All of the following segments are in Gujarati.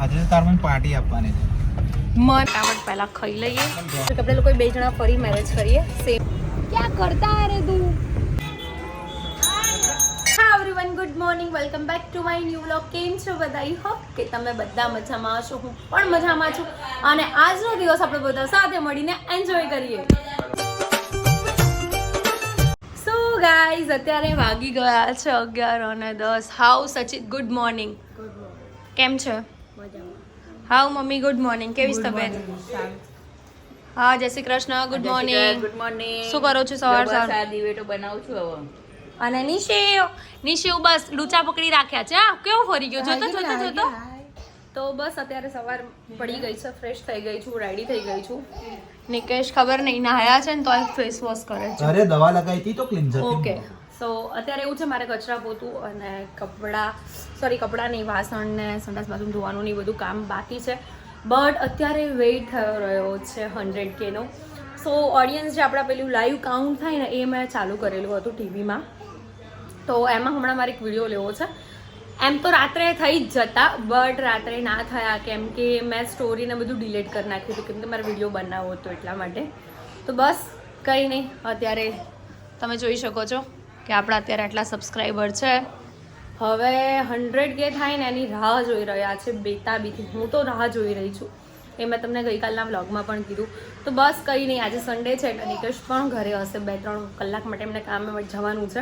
આજે તાર મને પાર્ટી આપવાની છે. ફટાફટ પહેલા ખાઈ લઈએ તો આપણે લોકો બે જણા ફરી મેરેજ કરીએ સેમ ક્યાં કરતા રે તું. હા everyone, good morning, welcome back to my new vlog. કેમ છો બધા? આઈ હોપ કે તમે બધા મજામાં હશો. હું પણ મજામાં છું અને આજનો દિવસ આપણે બધા સાથે મળીને એન્જોય કરીએ. સો ગાઈઝ, અત્યારે વાગી ગયા છે 11:10. હાઉ સચિત, ગુડ મોર્નિંગ. કેમ છે? હાઉ મમ્મી, ગુડ મોર્નિંગ. કેવી છે તબિયત? હા, જય Shri Krishna, good morning. Good morning. શું કરો છો સવાર સવાર? આ દિવેટો બનાવું છું હવે. અને નિશિવ બસ લૂચા પકડી રાખ્યા છે. હા, કેવો ફરી ગયો જોતો. તો બસ અત્યારે સવાર પડી ગઈ છે, ફ્રેશ થઈ ગઈ છું, રેડી થઈ ગઈ છું. નિકેશ ખબર નહીં નહાયા છે ને તો ફેસ વોશ કરે છે. અરે દવા લગાવી હતી તો ક્લીન્ઝર. ઓકે, સો અત્યારે એવું છે, મારે કચરા પોતું અને કપડાં નહીં, વાસણ ને સંડાસ બાથરૂમ ધોવાનું ને બધું કામ બાકી છે. બટ અત્યારે વેઇટ થયો રહ્યો છે 100K નો. સો ઓડિયન્સ જે આપણા પેલું લાઈવ કાઉન્ટ થાય ને એ મેં ચાલુ કરેલું હતું ટીવીમાં. તો એમાં હમણાં મારે એક વિડીયો લેવો છે. એમ તો રાત્રે થઈ જ જતા, બટ રાત્રે ના થયા કેમ કે મેં સ્ટોરીને બધું ડિલીટ કરી નાખ્યું હતું કેમ કે મારે વિડીયો બનાવવો હતો એટલા માટે. તો બસ કંઈ નહીં, અત્યારે તમે જોઈ શકો છો કે આપણા અત્યારે આટલા સબસ્ક્રાઈબર છે. હવે 100K થાય ને એની રાહ જોઈ રહ્યા છે બેતાબીથી. હું તો રાહ જોઈ રહી છું, એ મેં તમને ગઈકાલના વ્લોગમાં પણ કીધું. તો બસ કંઈ નહીં, આજે સન્ડે છે એટલે નિકેશ પણ ઘરે હશે. 2-3 કલાક માટે એમને કામે જવાનું છે,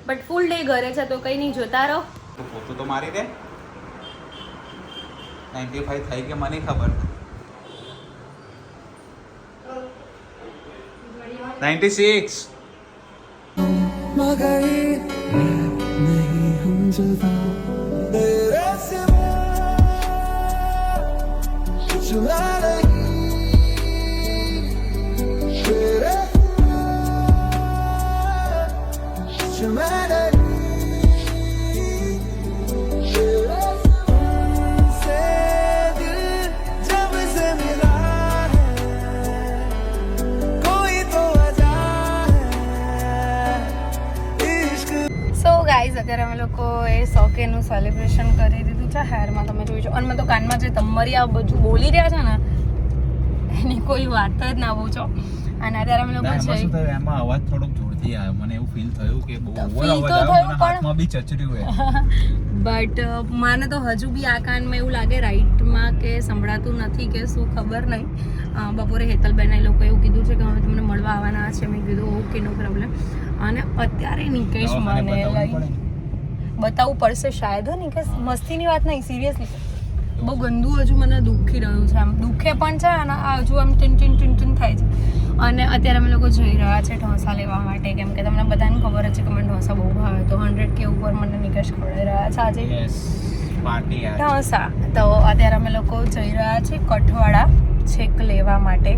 બટ ફૂલ ડે ઘરે છે. તો કંઈ નહીં, જોતા રહો. પોતું તો મારી દે. 95 થઈ કે મને ખબર. 96. मगर नहीं हम जुदा तेरे सिवा जुदा नहीं तेरे जुदा नहीं तेरे से दिल जब से मिला है कोई तो वजह સો ગાઈઝ, અત્યારે અમે લોકોએ 100Kનું સેલિબ્રેશન કરી દીધું છે. હેરમાં તમે જોઈ છો, અને મેં તો કાનમાં જે તમારી આ બધું બોલી રહ્યા છે ને એની કોઈ વાત જ ના પૂછો. અને અત્યારે અમે લોકો શું થયું એમાં અવાજ થોડોક જોરથી આવ્યો. મને એવું ફીલ થયું કે બહુ ઓવર feel તો અવાજ આવ્યો. થયું મને પણ- હાથમાં બી ચચર્યું હે. બટ મને તો હજુ બી આ કાનમાં એવું લાગે રાઈટમાં કે સંભળાતું નથી કે શું, ખબર નહીં. બપોરે હેતલબેન એ લોકો એવું કીધું છે કે હવે તમને મળવા આવવાના છે. મેં કીધું ઓકે, નો પ્રોબ્લેમ. અને અત્યારે નિકેશ દવાખાને મને બતાવવું લઈ પડે. બતાવવું પડશે શાયદ. હો નિકેશ, મસ્તીની વાત નહીં, સિરિયસલી બહુ ગંદુ હજુ મને દુખી રહ્યું છે. આમ દુખે પણ છે અને આ હજુ આમ ટીન થાય છે. અને અત્યારે અમે લોકો જઈ રહ્યા છે ઢોસા લેવા માટે, કેમ કે તમને બધાને ખબર જ છે કે મને ઢોસા બહુ ભાવે. તો 100K ઉપર મને નિકેશ ખવડાવી રહ્યા છે આજે Yes, પાર્ટી યાર. ઢોસા. તો અત્યારે અમે લોકો જઈ રહ્યા છીએ કઠવાડા છેક લેવા માટે,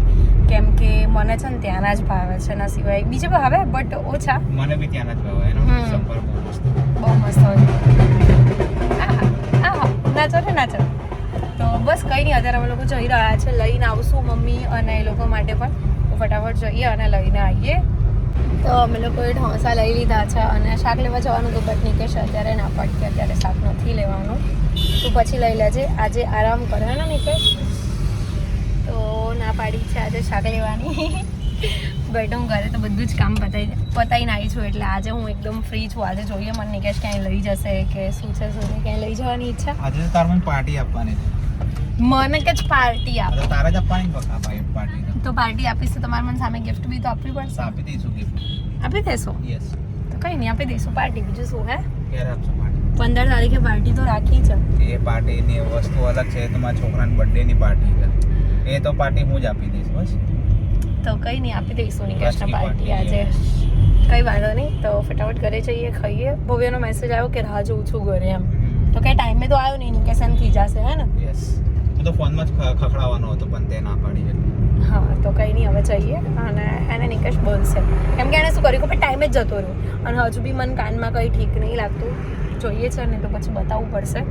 કેમ કે મને છે ને ત્યાંના જ ભાવે છે, એના સિવાય બીજે ભાવે બટ ઓછા. મને બી ત્યાં જ ભાવે. એનો સંપર્ક બહુ મસ્ત. બહુ મસ્ત હોય. આહા, નાચો રે નાચો. તો બસ કંઈ નહીં, અત્યારે અમે લોકો જઈ રહ્યા છે. લઈને આવશું મમ્મી અને એ લોકો માટે પણ. તો ફટાફટ જઈએ અને લઈને આવીએ. તો અમે લોકોએ ઢોસા લઈ લીધા છે અને શાક લેવા જવાનું હતું, બટ નિકેશ અત્યારે ના પાડી કે અત્યારે શાક નથી લેવાનું, તું પછી લઈ લેજે, આજે આરામ કરે ને નિકેશ. તો ના પાડી છે આજે શાક લેવાની. બટ હું ઘરે તો બધું જ કામ પતાવીને આવી છું, એટલે આજે હું એકદમ ફ્રી છું. આજે જોઈએ મને નિકેશ ક્યાંય લઈ જશે કે શું છે શું નહીં, ક્યાંય લઈ જવાની ઈચ્છા. આજે તાર મને પાર્ટી આપવાની છે. મને કે જ પાર્ટી આપ. તો તારે જ આપવાની બકા ભાઈ પાર્ટી તો પાર્ટી આપીશ તો તમારે મને સામે ગિફ્ટ બી તો આપવી પડશે. આપી દઈશું ગિફ્ટ. આપી દેશો? યસ. તો કંઈ નહીં, આપી દઈશું પાર્ટી. બીજું શું હે, ક્યારે આપશો પાર્ટી? 15 તારીખે પાર્ટી તો રાખી છે. એ પાર્ટીની વસ્તુ અલગ છે. તમારા છોકરાની બર્થડેની પાર્ટી છે. એ તો પાર્ટી હું જ આપી દઈશ બસ. તો કંઈ નહીં, આપી દઈશું નિકેશને બસની પાર્ટી party, આજે. કંઈ વાંધો નહીં. તો ફટાફટ ઘરે જઈએ, ખાઈએ. ભવ્યનો મેસેજ આવ્યો કે રાહ જોઉં છું ઘરે એમ. તો કંઈ ટાઈમે તો આવ્યો નહીં, નિકેશ એમ થઈ જશે હે ને. યસ. હું તો ફોનમાં જ ખખડાવવાનો હતો પણ તે ના પાડી છે. હા, તો કંઈ નહીં, હવે જઈએ. અને એને નિકેશ બોલશે કેમ કે એને શું કર્યું કે ટાઈમે જ જતો રહ્યો. અને હજુ બી મને કાનમાં કંઈ ઠીક નહીં લાગતું. જોઈએ છે ને તો પછી બતાવવું પડશે.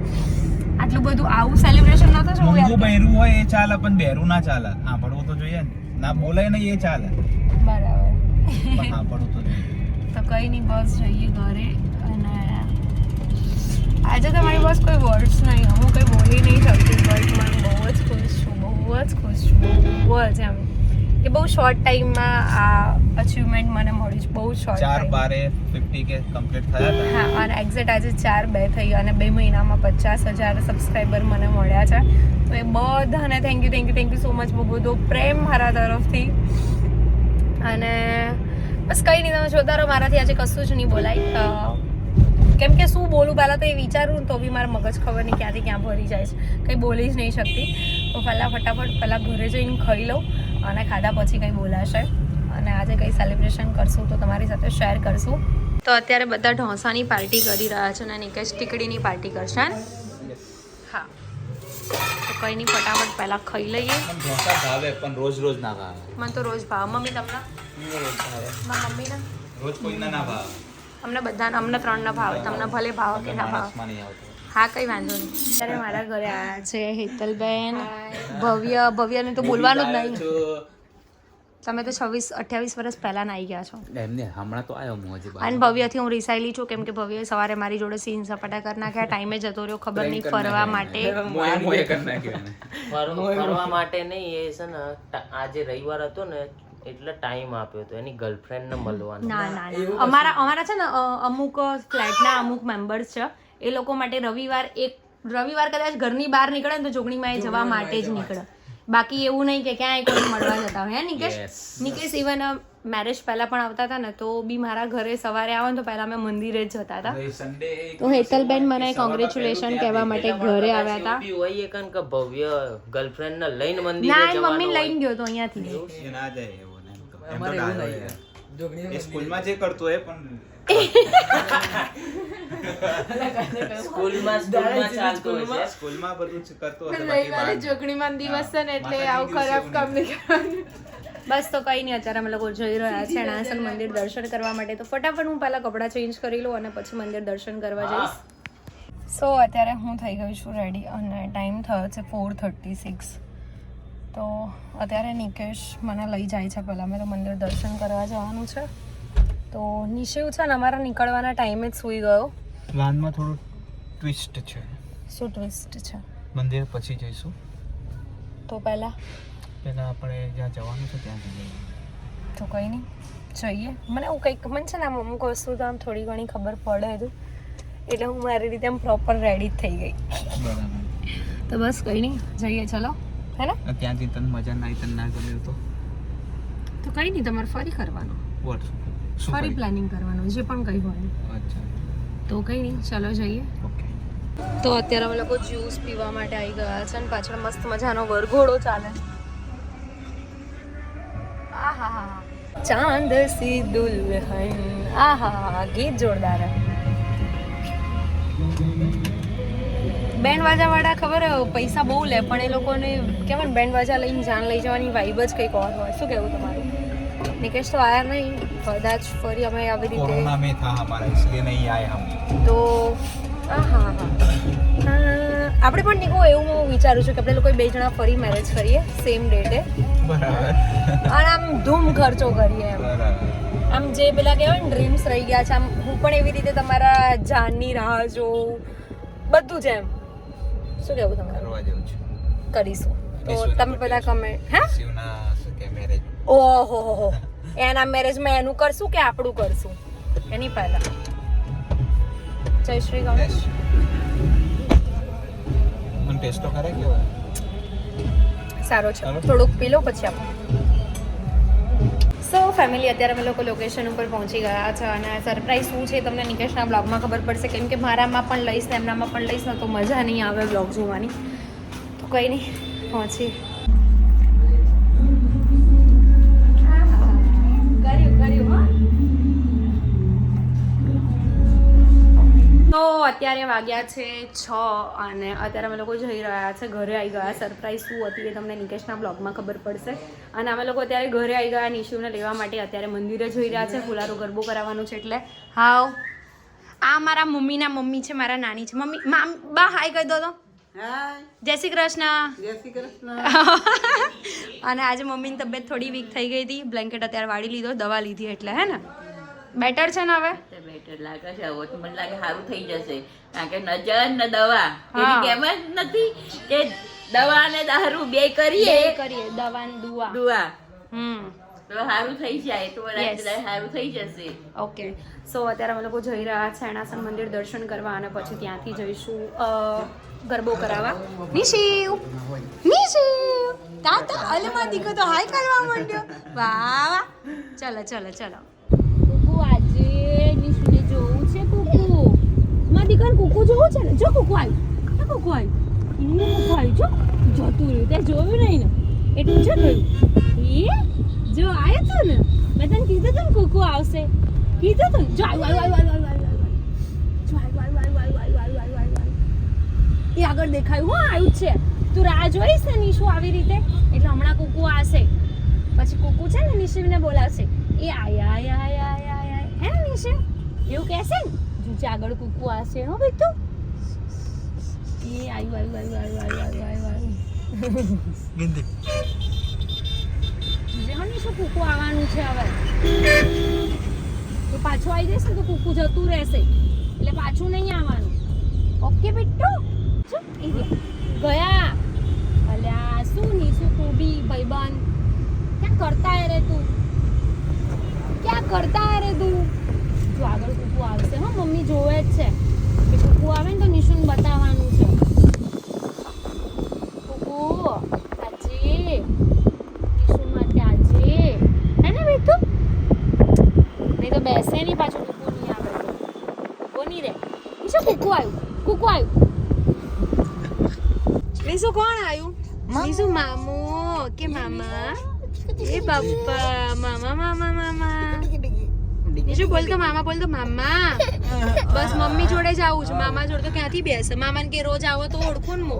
આટલું બધું આવું સેલિબ્રેશન નહોતું જોવું ઊંઘું યાર. બહેરું હોય એ ચાલે પણ બહેરું ના ચાલે. સાંભળવું તો જોઈએ ને. ના બોલાય ને એ ચાલે બરાબર. પણ સાંભળવું તો જોઈએ. તો કંઈ નહીં, બસ જઈએ ઘરે. અને આજે તમારી બસ કોઈ વર્ડ્સ નહીં, હું કંઈ બોલી નહીં શકતી, બટ શોર્ટ ટાઈમમાં આ અચીવમેન્ટ મને મળી છે, બહુ શોર્ટ 4/12 50K કમ્પ્લીટ થયા હતા. હા, અને એક્ઝેક્ટ આજે 4/2 થઈ અને 2 મહિનામાં 50,000 સબસ્ક્રાઈબર મને મળ્યા છે. તો એ બધાને થેન્ક યુ સો મચ. બહુ બધો પ્રેમ મારા તરફથી. અને બસ કંઈ નહીં, તમે જોતા રહો. મારાથી આજે કશું જ નહીં બોલાય, કેમ કે શું બોલું પહેલાં તો એ વિચારું તો બી મારા મગજ ખબર નહીં ક્યાંથી ક્યાં ભરી જાય છે, કંઈ બોલી જ નહીં શકતી. તો ફટાફટ ઘરે જઈને ખાઈ લઉં અને ખાધા પછી કંઈ બોલાશે. અને આજે કંઈ સેલિબ્રેશન કરશું તો તમારી સાથે શેર કરશું. તો અત્યારે બધા ઢોસાની પાર્ટી કરી રહ્યા છે અને નિકેશ ટીકડીની પાર્ટી કરશે ને? હા, તો કંઈ નહીં, ફટાફટ પહેલાં ખાઈ લઈએ. મને ઢોસા ભાવે પણ રોજ ના ભાવે. મને તો રોજ ભાવ. મમ્મી તમને? મારા મમ્મીને રોજ કોઈને ના ભાવે. અમને બધાને, અમને 3 ભાવે. તમને ભલે ભાવ કે ના ભાવ. માણસમાં નહીં આવતો. હા, કંઈ વાંધો નહીં. અત્યારે મારા ઘરે આવ્યા છે હેતલબેન, ભવ્યને તો બોલવાનું જ નહીં. તમે તો 26-28 વર્ષ પહેલાં આવી ગયા છો. એમને હમણાં તો આવ્યો હું હજી. અને ભવ્યથી હું રિસાયેલી છું, કેમ કે ભવ્ય સવારે મારી જોડે સીન સપાટા કરી નાખ્યા. ટાઈમે જતો રહ્યો, ખબર નહીં, ફરવા માટે. ફરવા માટે નહીં, એ છે ને આજે રવિવાર હતો ને એટલે ટાઈમ આપ્યો હતો એની ગર્લફ્રેન્ડ ને મળવાનો. ના, અમારા છે ને અમુક ફ્લેટના અમુક મેમ્બર્સ છે, એ લોકો માટે રવિવાર કદાચ ઘરની બહાર નીકળે ને તો જોગણીમાં એ જવા માટે જ નીકળે. બાકી એવું નહીં કે ક્યાંય કોઈ મળવા જતા હોય. નિકેશ ઇવન મેરેજ પહેલા પણ આવતા હતા ને તો બી મારા ઘરે સવારે આવે ને તો પહેલા અમે મંદિરે જ જતા હતા. તો હેતલબેન મને કોંગ્રેચ્યુલેશન કહેવા માટે ઘરે આવ્યા હતા. હોય એ કે ભવ્ય ગર્લફ્રેન્ડ ને લઈને મંદિરે ના, જવાનું. મમ્મી લઈને ગયો તો અહીંયાથી. ના જાય એવું ને. એમ તો ના જાય. એ સ્કૂલમાં જે કરતો હોય પણ સ્કૂલમાં ચાલતું હોય છે. સ્કૂલમાં બધું જ કરતો હશે. બાકી બહાર જોગણીમાં દિવસ છે ને એટલે આવું ખરાબ કામ નહીં કરવાનું. બસ તો કંઈ નહીં, અત્યારે અમે લોકો જઈ રહ્યા છે ણાસણ મંદિર દર્શન કરવા માટે. તો ફટાફટ હું પહેલાં કપડાં ચેન્જ કરી લઉં અને પછી મંદિર દર્શન કરવા જઈશ. સો અત્યારે હું થઈ ગઈ છું રેડી અને ટાઈમ થયો છે 4:36. તો અત્યારે નિકેશ મને લઈ જાય છે. પહેલાં મેં તો મંદિર દર્શન કરવા જવાનું છે. તો નિશિવ છે ને અમારા નીકળવાના ટાઈમે જ સૂઈ ગયો. પ્લાનમાં થોડું ટ્વિસ્ટ છે. શું ટ્વિસ્ટ છે? મંદિર પછી જઈશું. તો પહેલાં આપણે જ્યાં જવાનું છે ત્યાં જઈએ. તો કંઈ નહીં, જઈએ. મને એવું કંઈક મને છે ને આમ અમુક વસ્તુ તો આમ થોડી ઘણી ખબર પડે છે, એટલે હું મારી રીતે આમ પ્રોપર રેડી જ થઈ ગઈ. બરાબર. તો બસ કંઈ નહીં, જઈએ ચલો, હે ને? ત્યાંથી તને મજા ના ગમ્યું તો કંઈ નહીં, તમારે ફરી કરવાનું, શું ફરી પ્લાનિંગ કરવાનું, જે પણ કંઈ હોય. અચ્છા, તો કંઈ નહીં, ચલો જઈએ. ઓકે. તો અત્યારે અમે લોકો જ્યુસ પીવા માટે આવી ગયા છે અને પાછળ મસ્ત મજાનો વરઘોડો ચાલે. આહા, ચાંદ સી દુલ્હન, આહા, ગીત જોરદાર. બેન્ડ વાજા વાળા ખબર પૈસા બહુ લે, પણ એ લોકોને કેવાય બેન્ડ વાજા લઈને જાન લઈ જવાની વાઇબ જ કંઈક ઓર હોય. શું કહેવું તમારું? નિકેશ તો આયા નહીં, કદાચ ફરી અમે આવી રીતે कोरोना में था हमारा, इसलिए नहीं आए हम. તો આપણે પણ નીકળો એવું હું વિચારું છું કે આપણે લોકો 2 જણા ફરી મેરેજ કરીએ સેમ ડેટે, બરાબર. અને આમ ધૂમ ખર્ચો કરીએ એમ. બરાબર. આમ જે પેલા કહેવાય ને ડ્રીમ્સ રહી ગયા છે, આમ હું પણ એવી રીતે તમારા જાનની રાહ જોઉં, બધું જ એમ. શું કહેવું તમારું? કરવા જેવું છે. કરીશું. તો તમે બધા કમેન્ટ, હા, શિવના શું કે મેરેજ. ઓહો, એના મેરેજમાં એનું કરશું કે આપણું કરશું? એની પહેલા જય શ્રી ગણેશ. મને ટેસ્ટ તો કરે કેવો સારો છે, થોડુંક પી લો પછી આપણે. સો ફેમિલી, અત્યારે અમે લોકો લોકેશન ઉપર પહોંચી ગયા છે અને સરપ્રાઈઝ શું છે તમને નિકેશના બ્લોગમાં ખબર પડશે, કેમ કે મારામાં પણ લઈશ ને એમનામાં પણ લઈશ ને તો મજા નહીં આવે બ્લોગ જોવાની. તો કંઈ નહીં, પહોંચી. તો અત્યારે વાગ્યા છે 6 અને અત્યારે અમે લોકો જઈ રહ્યા છે ઘરે. આવી ગયા. સરપ્રાઈઝ શું હતી એ તમને નિકેશના બ્લોગમાં ખબર પડશે. અને અમે લોકો અત્યારે ઘરે આવી ગયા નિશુને લેવા માટે. અત્યારે મંદિરે જઈ રહ્યા છે, ફુલારો ગરબો કરાવવાનું છે એટલે. હાવ, આ મારા મમ્મીના મમ્મી છે, મારા નાની છે. મમ્મી બા હાય કહી દો તો. જય શ્રી કૃષ્ણ. જય શ્રી કૃષ્ણ. અને આજે મમ્મીની તબિયત થોડી વીક થઈ ગઈ હતી, બ્લેન્કેટ અત્યારે વાળી લીધો, દવા લીધી એટલે, હે ને? બેટર છે ને હવે? બેટર લાગે છે, હવે તો મને લાગે સારું થઈ જશે, કારણ કે નજર ને દવા એની કેમ જ નથી કે દવા ને દારૂ બે કરીએ કરીએ દવા ને દુઆ. દુઆ તો સારું થઈ જાય તો Yes. સારું થઈ જશે. ઓકે સો અત્યારે અમે લોકો જઈ રહ્યા છે એણાસન મંદિર દર્શન કરવા અને પછી ત્યાંથી જઈશું ગરબો કરાવવા. નિશિવ તાતા અલમાં દીકો તો હાય કરવા માંડ્યો. વાહ વાહ ચલો ચલો ચલો. કુકુ આજે નિશુને જોવું છે. કુકુ માં દીકરા કુકુ જોવું છે ને. જો કુકુ આવ્યું. કુકુ આવ્યું જો જતું રહ્યું. તે જોયું નહીં ને એટલું છે થયું. એ જો આવ્યો તો ને મેં તને કીધું તું ને કુકુ આવશે. કીધું તું જો આવ્યું. એ આગળ દેખાયું. હા આવ્યું છે. તું રાહ જોઈશ ને નિશુ આવી રીતે એટલે હમણાં કુકુ આવશે. પછી કુકુ છે ને નિશુને બોલાવશે. એ આયા હે ને નિશુ એવું કહેશે ને જો આગળ કુકુ આવશે. હો ભાઈ તું એ આવ્યું. નિશુ કુકુ આવવાનું છે હવે. તો પાછું આવી જશે ને તો કુકુ જતું રહેશે એટલે પાછું નહીં આવવાનું. ઓકે બેટુ ગયા. અલ્યા શું નીસુ તું બી ભાઈબંધ ક્યાં કરતા હે રે તું. જો આગળ કુકુ આવશે. હા મમ્મી જોવે જ છે કે કુકુ આવે ને તો નિશુને બતાવવાનું છે. કુકુ આજે નિશુ માટે આજે હે ને બેટુ. નહીં તો બેસે નહીં પાછું. કુકુ નહીં આવે તો કુકુ નહીં રે. નિશુ કુકુ આવ્યું. નિશુ કોણ આવ્યું? નિશુ મામો કે મામા. એ બાપા મામા. નિશુ બોલ તો મામા. બસ મમ્મી જોડે જ આવું છું. મામા જોડે તો ક્યાંથી બેસે. મામાને કે રોજ આવો તો ઓળખું ને હું.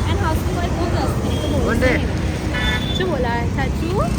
એન હાઉસફુલ બહુ દસ શું બોલાય સાચું.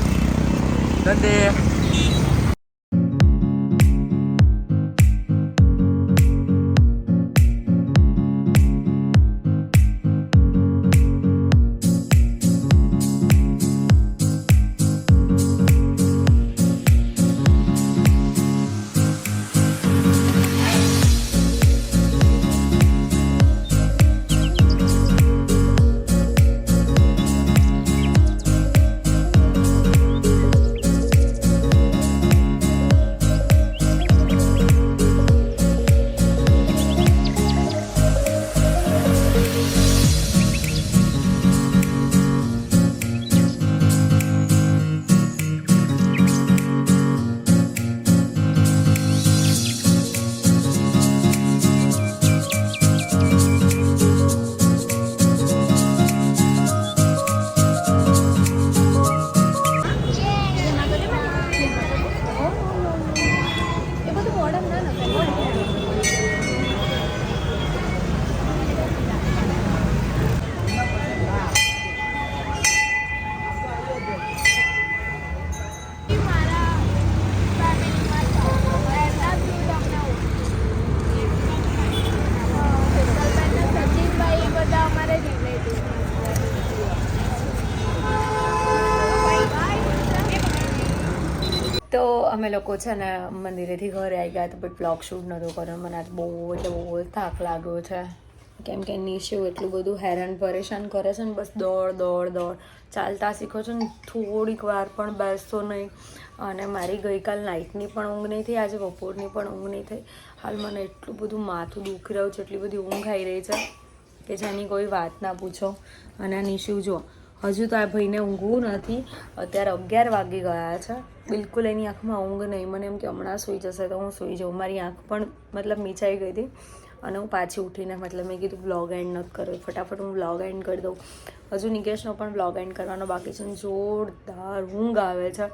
તો અમે લોકો છે ને મંદિરેથી ઘરે આવી ગયા તો બટ બ્લોગ શૂટ નહોતો કર્યો. મને આજ બહુ થાક લાગ્યો છે કેમ કે નિશુ એટલું બધું હેરાન પરેશાન કરે છે ને. બસ દોડ ચાલતા શીખો છો ને થોડીક વાર પણ બેસતો નહીં. અને મારી ગઈકાલ નાઇટની પણ ઊંઘ નહીં થઈ, આજે બપોરની પણ ઊંઘ નહીં થઈ. હાલ મને એટલું બધું માથું દુખી રહ્યું છે, એટલી બધી ઊંઘ આવી રહી છે કે જેની કોઈ વાત ના પૂછો. અને આ નિશુ જો હજુ તો આ ભાઈને ઊંઘવું નથી. અત્યારે 11 વાગી ગયા છે. બિલકુલ એની આંખમાં ઊંઘ નહીં. મને એમ કે હમણાં સૂઈ જશે તો હું સૂઈ જાઉં. મારી આંખ પણ મતલબ મીચાઈ ગઈ હતી અને હું પાછી ઉઠીને મતલબ મેં કીધું બ્લોગ એન્ડ નથી કર્યો, ફટાફટ હું બ્લોગ એન્ડ કરી દઉં. હજુ નિકેશનો પણ બ્લોગ એન્ડ કરવાનો બાકી છે. જોરદાર ઊંઘ આવે છે.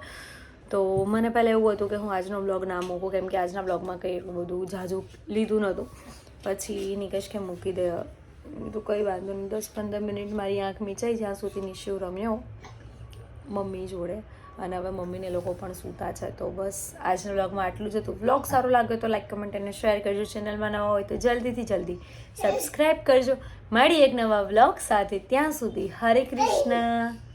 તો મને પહેલાં એવું હતું કે હું આજનો બ્લોગ ના મૂકું કેમ કે આજના બ્લોગમાં કંઈ એટલું બધું ઝાઝું લીધું નહોતું. પછી નિકેશ કે મૂકી દે. તો કંઈ વાંધો નહીં, 10-15 મિનિટ મારી આંખ મીચાઈ જ્યાં સુધી નિશુ રમ્યો મમ્મી જોડે. અને હવે મમ્મીને લોકો પણ સૂતા છે. તો બસ આજના બ્લોગમાં આટલું જ હતું. બ્લોગ સારો લાગ્યો તો લાઈક કમેન્ટ અને શેર કરજો. ચેનલમાં નવા હોય તો જલ્દી સબસ્ક્રાઈબ કરજો. મળી એક નવા બ્લોગ સાથે. ત્યાં સુધી હરે કૃષ્ણ.